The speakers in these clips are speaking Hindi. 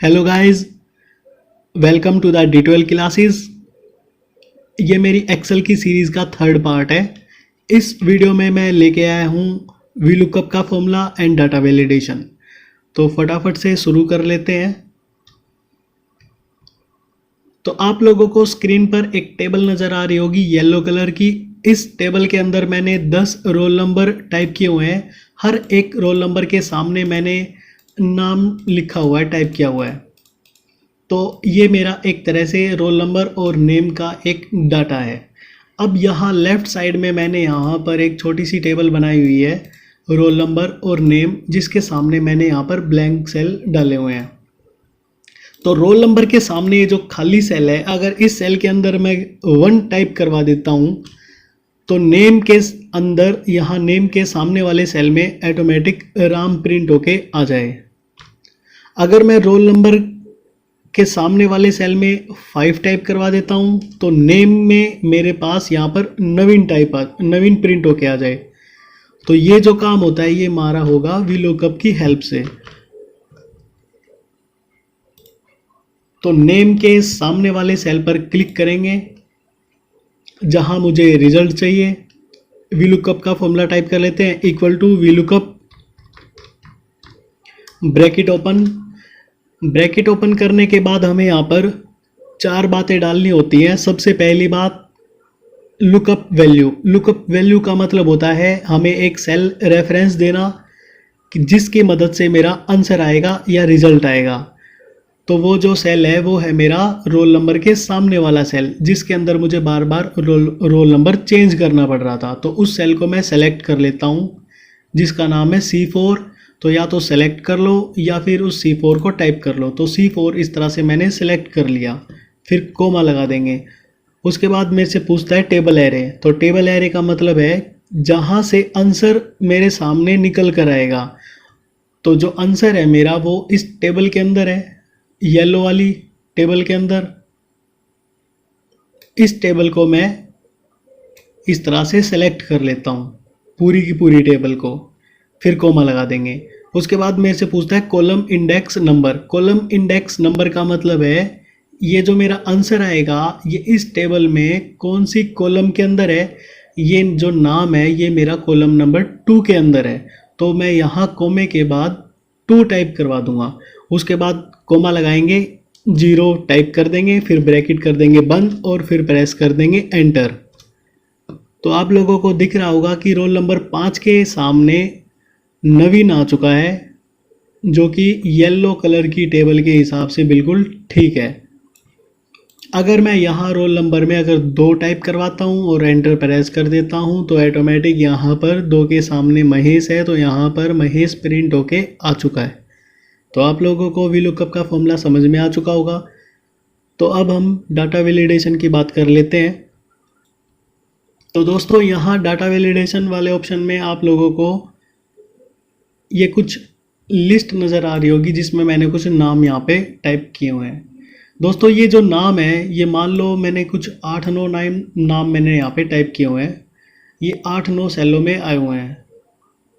Hello guys, welcome to the D12 classes. ये मेरी एक्सेल की सीरीज़ का थर्ड पार्ट है। इस वीडियो में मैं लेके आया हूँ VLOOKUP का फॉर्मूला एंड डाटा वैलिडेशन। तो फटाफट से शुरू कर लेते हैं। तो आप लोगों को स्क्रीन पर एक टेबल नज़र आ रही होगी येलो कलर की। इस टेबल के अंदर मैंने 10 रोल नंबर टाइप किए हुए हैं। हर एक रोल नंबर के सामने मैंने नाम लिखा हुआ है, टाइप किया हुआ है। तो ये मेरा एक तरह से रोल नंबर और नेम का एक डाटा है। अब यहाँ लेफ़्ट साइड में मैंने यहाँ पर एक छोटी सी टेबल बनाई हुई है रोल नंबर और नेम, जिसके सामने मैंने यहाँ पर ब्लैंक सेल डाले हुए हैं। तो रोल नंबर के सामने ये जो खाली सेल है, अगर इस सेल के अंदर मैं 1 टाइप करवा देता हूँ तो नेम के अंदर यहाँ नेम के सामने वाले सेल में ऑटोमेटिक राम प्रिंट होके आ जाए। अगर मैं रोल नंबर के सामने वाले सेल में 5 टाइप करवा देता हूँ तो नेम में मेरे पास यहाँ पर नवीन प्रिंट होके आ जाए। तो ये जो काम होता है ये हमारा होगा VLOOKUP की हेल्प से। तो नेम के सामने वाले सेल पर क्लिक करेंगे जहाँ मुझे रिजल्ट चाहिए। VLOOKUP का फॉर्मूला टाइप कर लेते हैं, equal to VLOOKUP bracket open करने के बाद हमें यहाँ पर 4 बातें डालनी होती हैं। सबसे पहली बात लुकअप वैल्यू का मतलब होता है हमें एक सेल रेफरेंस देना कि जिसकी मदद से मेरा आंसर आएगा या रिजल्ट आएगा। तो वो जो सेल है वो है मेरा रोल नंबर के सामने वाला सेल, जिसके अंदर मुझे बार बार रोल नंबर चेंज करना पड़ रहा था। तो उस सेल को मैं सेलेक्ट कर लेता हूँ जिसका नाम है C4। तो या तो सेलेक्ट कर लो या फिर उस C4 को टाइप कर लो। तो C4 इस तरह से मैंने सेलेक्ट कर लिया, फिर कोमा लगा देंगे। उसके बाद मेरे से पूछता है टेबल एरे। तो टेबल एरे का मतलब है जहाँ से आंसर मेरे सामने निकल कर आएगा। तो जो आंसर है मेरा वो इस टेबल के अंदर है, येलो वाली टेबल के अंदर। इस टेबल को मैं इस तरह से सेलेक्ट कर लेता हूँ, पूरी की पूरी टेबल को, फिर कोमा लगा देंगे। उसके बाद मेरे से पूछता है column index number. Column index number का मतलब है ये जो मेरा आंसर आएगा ये इस टेबल में कौन सी कॉलम के अंदर है। ये जो नाम है ये मेरा कॉलम नंबर 2 के अंदर है। तो मैं यहाँ कोमे के बाद 2 टाइप करवा दूंगा। उसके बाद कोमा लगाएंगे, 0 टाइप कर देंगे, फिर ब्रैकेट कर देंगे बंद और फिर प्रेस कर देंगे एंटर। तो आप लोगों को दिख रहा होगा कि रोल नंबर 5 के सामने नवीन आ चुका है, जो कि येलो कलर की टेबल के हिसाब से बिल्कुल ठीक है। अगर मैं यहाँ रोल नंबर में अगर 2 टाइप करवाता हूँ और एंटर प्रेस कर देता हूँ तो ऑटोमेटिक यहाँ पर 2 के सामने महेश है, तो यहाँ पर महेश प्रिंट होके आ चुका है। तो आप लोगों को VLOOKUP का फॉर्मूला समझ में आ चुका होगा। तो अब हम डाटा वैलिडेशन की बात कर लेते हैं। तो दोस्तों यहाँ डाटा वैलिडेशन वाले ऑप्शन में आप लोगों को ये कुछ लिस्ट नज़र आ रही होगी जिसमें मैंने कुछ नाम यहाँ पे टाइप किए हुए हैं। दोस्तों ये जो नाम है ये मान लो मैंने कुछ 8-9 नाम मैंने यहाँ पे टाइप किए हुए हैं। ये 8-9 सेलों में आए हुए हैं।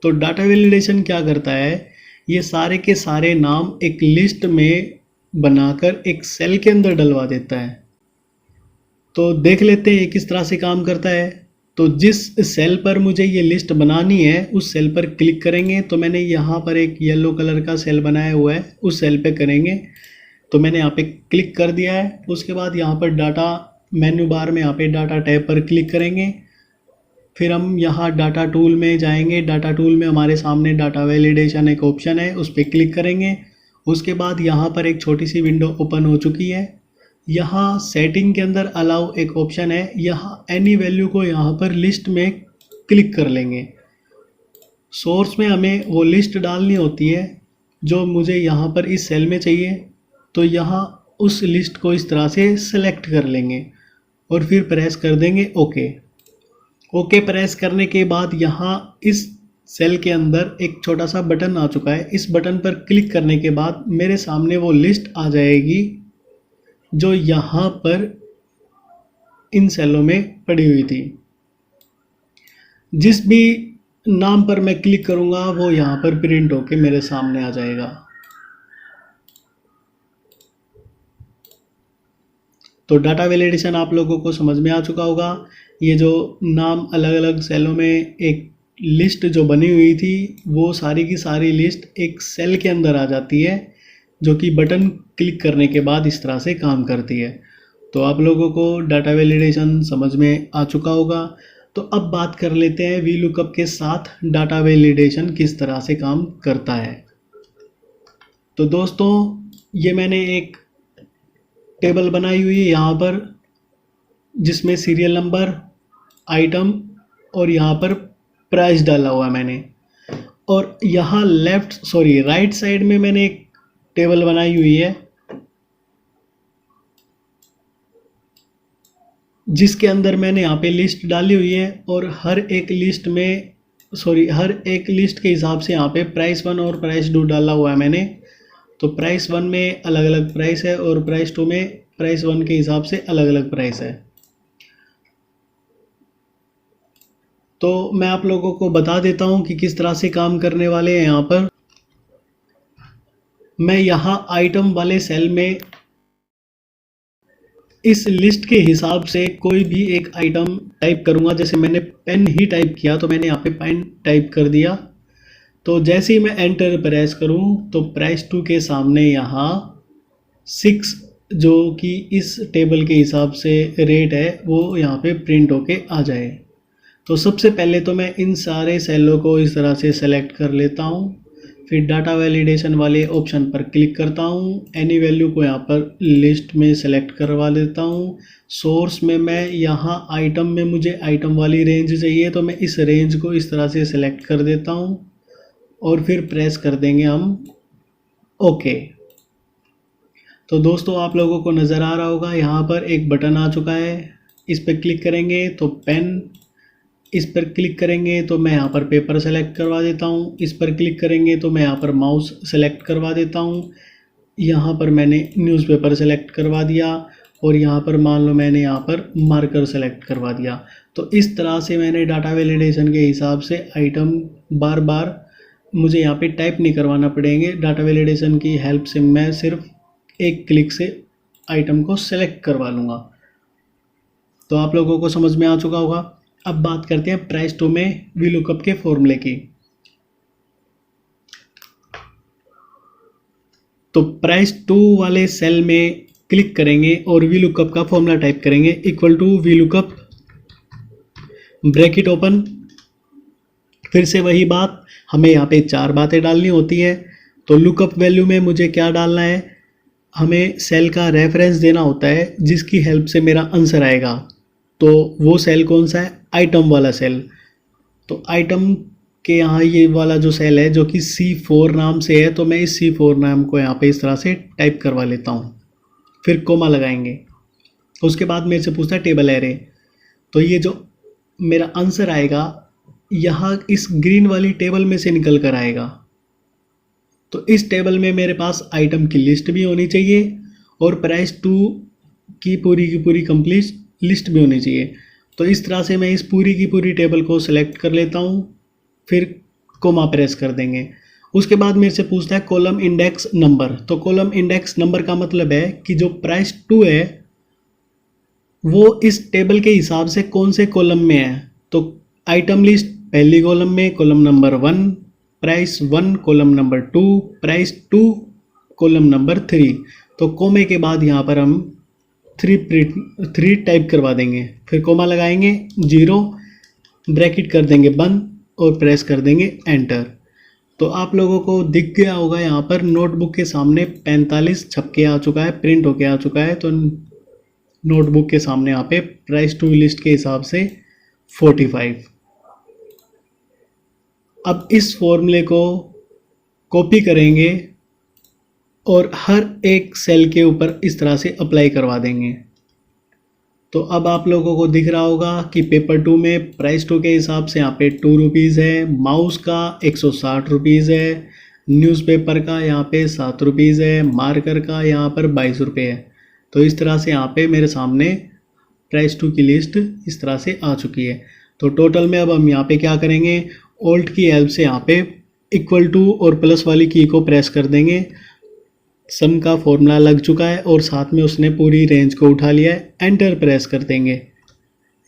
तो डाटा वैलिडेशन क्या करता है, ये सारे के सारे नाम एक लिस्ट में बनाकर एक सेल के अंदर डलवा देता है। तो देख लेते हैं ये किस तरह से काम करता है। तो जिस सेल पर मुझे ये लिस्ट बनानी है उस सेल पर क्लिक करेंगे। तो मैंने यहाँ पर एक येलो कलर का सेल बनाया हुआ है, उस सेल पे करेंगे। तो मैंने यहाँ पे क्लिक कर दिया है। उसके बाद यहाँ पर डाटा मेन्यू बार में यहाँ पे डाटा टैब पर क्लिक करेंगे। फिर हम यहाँ डाटा टूल में जाएंगे। डाटा टूल में हमारे सामने डाटा वैलिडेशन एक ऑप्शन है, उस पर क्लिक करेंगे। उसके बाद यहाँ पर एक छोटी सी विंडो ओपन हो चुकी है। यहाँ सेटिंग के अंदर अलाउ एक ऑप्शन है, यहाँ एनी वैल्यू को यहाँ पर लिस्ट में क्लिक कर लेंगे। सोर्स में हमें वो लिस्ट डालनी होती है जो मुझे यहाँ पर इस सेल में चाहिए। तो यहाँ उस लिस्ट को इस तरह से सेलेक्ट कर लेंगे और फिर प्रेस कर देंगे ओके प्रेस करने के बाद यहाँ इस सेल के अंदर एक छोटा सा बटन आ चुका है। इस बटन पर क्लिक करने के बाद मेरे सामने वो लिस्ट आ जाएगी जो यहाँ पर इन सेलों में पड़ी हुई थी। जिस भी नाम पर मैं क्लिक करूँगा वो यहाँ पर प्रिंट होके मेरे सामने आ जाएगा। तो डाटा वैलिडेशन आप लोगों को समझ में आ चुका होगा। ये जो नाम अलग अलग सेलों में एक लिस्ट जो बनी हुई थी वो सारी की सारी लिस्ट एक सेल के अंदर आ जाती है, जो कि बटन क्लिक करने के बाद इस तरह से काम करती है। तो आप लोगों को डाटा वैलिडेशन समझ में आ चुका होगा। तो अब बात कर लेते हैं वी लुकअप के साथ डाटा वैलिडेशन किस तरह से काम करता है। तो दोस्तों ये मैंने एक टेबल बनाई हुई है यहाँ पर, जिसमें सीरियल नंबर, आइटम और यहाँ पर प्राइस डाला हुआ है मैंने। और यहाँ राइट साइड में मैंने एक टेबल बनाई हुई है जिसके अंदर मैंने यहाँ पे लिस्ट डाली हुई है, और हर एक लिस्ट के हिसाब से यहाँ पे प्राइस 1 और प्राइस 2 डाला हुआ है मैंने। तो प्राइस 1 में अलग अलग प्राइस है और प्राइस 2 में प्राइस 1 के हिसाब से अलग अलग प्राइस है। तो मैं आप लोगों को बता देता हूँ कि किस तरह से काम करने वाले हैं। यहाँ पर मैं यहाँ आइटम वाले सेल में इस लिस्ट के हिसाब से कोई भी एक आइटम टाइप करूँगा। जैसे मैंने पेन ही टाइप किया तो मैंने यहाँ पे पेन टाइप कर दिया। तो जैसे ही मैं एंटर प्रेस करूँ तो प्राइस 2 के सामने यहाँ 6 जो कि इस टेबल के हिसाब से रेट है वो यहाँ पे प्रिंट होके आ जाए। तो सबसे पहले तो मैं इन सारे सेलों को इस तरह से सेलेक्ट कर लेता हूँ, फिर डाटा वैलिडेशन वाले ऑप्शन पर क्लिक करता हूँ, एनी वैल्यू को यहाँ पर लिस्ट में सेलेक्ट करवा लेता हूँ। सोर्स में मैं यहाँ आइटम में मुझे आइटम वाली रेंज चाहिए तो मैं इस रेंज को इस तरह से सेलेक्ट कर देता हूँ और फिर प्रेस कर देंगे हम ओके। तो दोस्तों आप लोगों को नज़र आ रहा होगा यहाँ पर एक बटन आ चुका है, इस पर क्लिक करेंगे तो पेन, इस पर क्लिक करेंगे तो मैं यहाँ पर पेपर सेलेक्ट करवा देता हूँ, इस पर क्लिक करेंगे तो मैं यहाँ पर माउस सेलेक्ट करवा देता हूँ। यहाँ पर मैंने न्यूज़पेपर सेलेक्ट करवा दिया और यहाँ पर मान लो मैंने यहाँ पर मार्कर सेलेक्ट करवा दिया। तो इस तरह से मैंने डाटा वैलिडेशन के हिसाब से आइटम बार बार मुझे यहाँ पे टाइप नहीं करवाना पड़ेंगे। डाटा वैलिडेशन की हेल्प से मैं सिर्फ एक क्लिक से आइटम को सेलेक्ट करवा लूँगा। तो आप लोगों को समझ में आ चुका होगा। अब बात करते हैं प्राइस 2 में वी लुकअप के फॉर्मूले की। तो प्राइस 2 वाले सेल में क्लिक करेंगे और वी लुकअप का फॉर्मूला टाइप करेंगे, equal to V lookup bracket open. फिर से वही बात, हमें यहाँ पे 4 बातें डालनी होती है। तो लुकअप वैल्यू में मुझे क्या डालना है, हमें सेल का रेफरेंस देना होता है जिसकी हेल्प से मेरा आंसर आएगा। तो वो सेल कौन सा है, आइटम वाला सेल। तो आइटम के यहाँ ये वाला जो सेल है जो कि C4 नाम से है, तो मैं इस C4 नाम को यहाँ पे इस तरह से टाइप करवा लेता हूँ, फिर कोमा लगाएंगे। उसके बाद मेरे से पूछता है टेबल एरे। तो ये जो मेरा आंसर आएगा यहाँ इस ग्रीन वाली टेबल में से निकल कर आएगा। तो इस टेबल में मेरे पास आइटम की लिस्ट भी होनी चाहिए और प्राइस 2 की पूरी कंप्लीट लिस्ट भी होनी चाहिए। तो इस तरह से मैं इस पूरी की पूरी टेबल को सिलेक्ट कर लेता हूँ, फिर कोमा प्रेस कर देंगे। उसके बाद मेरे से पूछता है कॉलम इंडेक्स नंबर। तो कॉलम इंडेक्स नंबर का मतलब है कि जो प्राइस 2 है वो इस टेबल के हिसाब से कौन से कॉलम में है। तो आइटम लिस्ट पहली कॉलम में column number 1, price 1 column number 2, price 2 column number 3। तो कोमे के बाद यहाँ पर हम 3 टाइप करवा देंगे, फिर कोमा लगाएंगे, 0 ब्रैकेट कर देंगे बंद और प्रेस कर देंगे एंटर। तो आप लोगों को दिख गया होगा यहाँ पर नोटबुक के सामने 45 छप के आ चुका है, प्रिंट होके आ चुका है। तो नोटबुक के सामने यहाँ पे प्राइस 2 लिस्ट के हिसाब से 45। अब इस फॉर्मूले को कॉपी करेंगे और हर एक सेल के ऊपर इस तरह से अप्लाई करवा देंगे। तो अब आप लोगों को दिख रहा होगा कि पेपर 2 में प्राइस 2 के हिसाब से यहाँ पे 2 रुपीज़ है, माउस का 160 रुपीज़ है, न्यूज़पेपर का यहाँ पे 7 रुपीज़ है, मार्कर का यहाँ पर 22 रुपये है। तो इस तरह से यहाँ पे मेरे सामने प्राइस 2 की लिस्ट इस तरह से आ चुकी है। तो टोटल में अब हम यहाँ पे क्या करेंगे, ऑल्ट की हेल्प से यहाँ पे इक्वल टू और प्लस वाली की को प्रेस कर देंगे। सम का फॉर्मूला लग चुका है और साथ में उसने पूरी रेंज को उठा लिया है। एंटर प्रेस कर देंगे।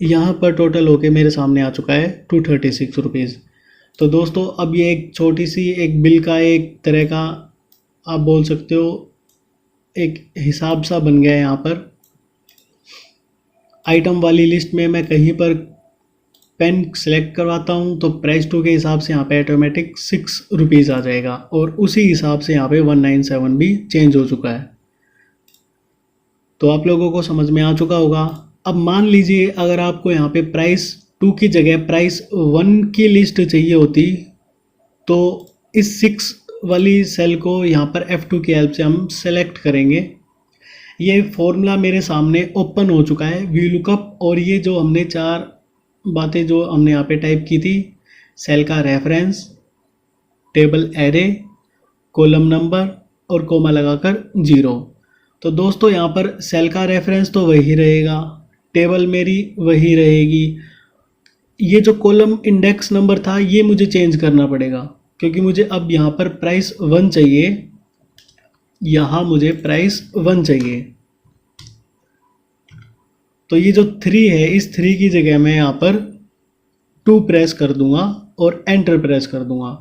यहाँ पर टोटल होके मेरे सामने आ चुका है 236 रुपीज़। तो दोस्तों अब ये एक छोटी सी एक बिल का एक तरह का आप बोल सकते हो एक हिसाब सा बन गया है। यहाँ पर आइटम वाली लिस्ट में मैं कहीं पर पेन सेलेक्ट करवाता हूँ तो प्राइस टू के हिसाब से यहाँ पे ऑटोमेटिक 6 रुपीज़ आ जाएगा और उसी हिसाब से यहाँ पे 197 भी चेंज हो चुका है। तो आप लोगों को समझ में आ चुका होगा। अब मान लीजिए अगर आपको यहाँ पे प्राइस 2 की जगह प्राइस 1 की लिस्ट चाहिए होती तो इस 6 वाली सेल को यहाँ पर F2 की हेल्प से हम सेलेक्ट करेंगे। ये फॉर्मूला मेरे सामने ओपन हो चुका है वी लुकअप, और ये जो हमने 4 बातें जो हमने यहाँ पे टाइप की थी, सेल का reference, table array, column number और कोमा लगाकर 0। तो दोस्तों यहाँ पर सेल का रेफरेंस तो वही रहेगा, टेबल मेरी वही रहेगी। ये जो कॉलम इंडेक्स नंबर था ये मुझे चेंज करना पड़ेगा क्योंकि मुझे अब यहाँ पर प्राइस 1 चाहिए, यहाँ मुझे प्राइस 1 चाहिए। तो ये जो 3 है इस 3 की जगह मैं यहाँ पर 2 प्रेस कर दूंगा और एंटर प्रेस कर दूंगा।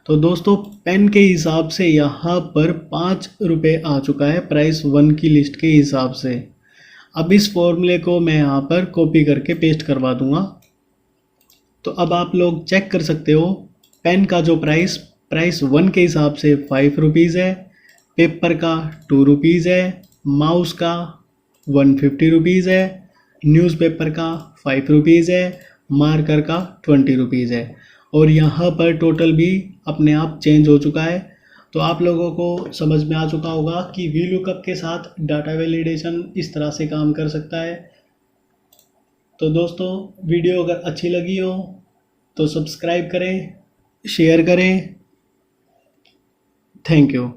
तो दोस्तों पेन के हिसाब से यहाँ पर 5 रुपये आ चुका है प्राइस 1 की लिस्ट के हिसाब से। अब इस फॉर्मूले को मैं यहाँ पर कॉपी करके पेस्ट करवा दूंगा। तो अब आप लोग चेक कर सकते हो पेन का जो प्राइस 1 के हिसाब से 5 रुपीज़ है, पेपर का 2 रुपीज़ है, माउस का 150 रुपीज़ है, न्यूज़पेपर का 5 रुपीज़ है, मार्कर का 20 रुपीज़ है और यहाँ पर टोटल भी अपने आप चेंज हो चुका है। तो आप लोगों को समझ में आ चुका होगा कि वी लुकअप के साथ डाटा वैलिडेशन इस तरह से काम कर सकता है। तो दोस्तों वीडियो अगर अच्छी लगी हो तो सब्सक्राइब करें, शेयर करें। Thank you.